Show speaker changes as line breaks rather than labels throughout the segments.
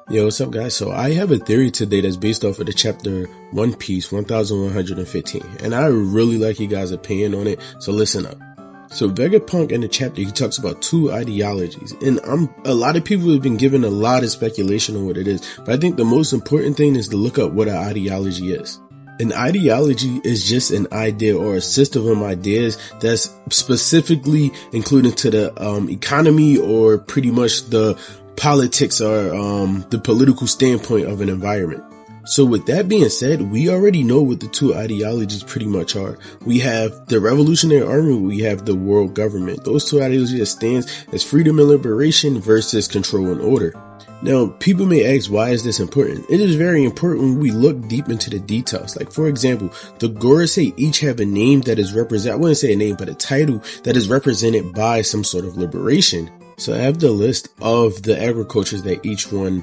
Yo, what's up, guys? So I have a theory today that's based off of the chapter One Piece 1115, and I really like you guys' opinion on it, so listen up. So Vegapunk in the chapter, he talks about two ideologies, and a lot of people have been given a lot of speculation on what it is, but I think the most important thing is to look up what an ideology is. An ideology is just an idea or a system of ideas that's specifically included to the economy or pretty much the politics or the political standpoint of an environment. So with that being said, we already know what the two ideologies pretty much are. We have the Revolutionary Army, we have the world government. Those two ideologies stands as freedom and liberation versus control and order. Now, people may ask, why is this important? It is very important when we look deep into the details. Like, for example, the Gorosei each have a name that is I wouldn't say a name, but a title that is represented by some sort of liberation. So I have the list of the agricultures that each one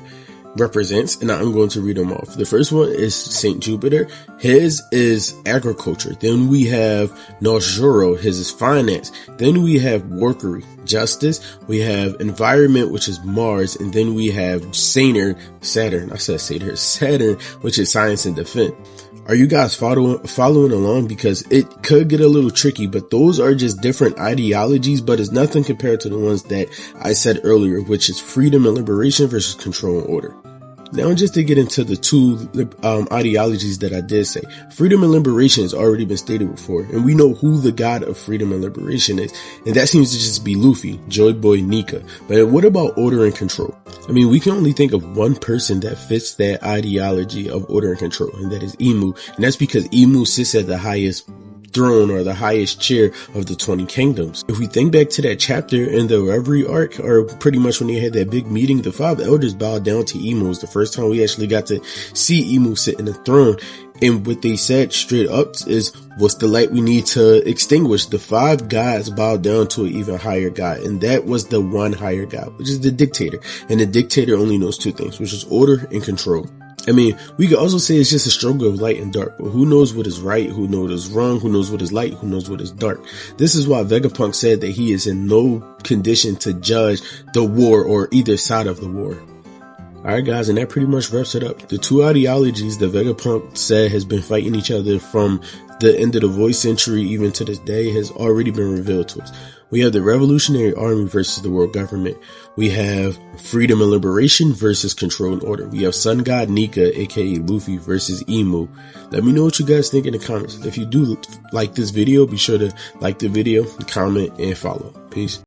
represents, and I'm going to read them off. The first one is Saint Jupiter. His is agriculture. Then we have Nojuro. His is finance. Then we have workery, justice. We have environment, which is Mars. And then we have Saturn, which is science and defense. Are you guys following along? Because it could get a little tricky, but those are just different ideologies, but it's nothing compared to the ones that I said earlier, which is freedom and liberation versus control and order. Now, just to get into the two ideologies that I did say, freedom and liberation has already been stated before, and we know who the god of freedom and liberation is, and that seems to just be Luffy, Joy Boy Nika. But what about order and control? I mean, we can only think of one person that fits that ideology of order and control, and that is Emu, and that's because Emu sits at the highest throne or the highest chair of the 20 kingdoms. If we think back to that chapter in the Reverie arc, or pretty much when they had that big meeting, the 5 elders bowed down to Emu. It was the first time we actually got to see Emu sit in the throne. And what they said straight up is, what's the light we need to extinguish? The 5 gods bowed down to an even higher god, and that was the one higher god, which is the dictator. And the dictator only knows 2 things, which is order and control. I mean, we could also say it's just a struggle of light and dark, but who knows what is right, who knows what is wrong, who knows what is light, who knows what is dark. This is why Vegapunk said that he is in no condition to judge the war or either side of the war. Alright guys, and that pretty much wraps it up. The two ideologies that Vegapunk said has been fighting each other from the end of the Void Century even to this day has already been revealed to us. We have the Revolutionary Army versus the world government. We have freedom and liberation versus control and order. We have Sun God Nika, aka Luffy, versus Emu. Let me know what you guys think in the comments. If you do like this video, be sure to like the video, comment, and follow. Peace.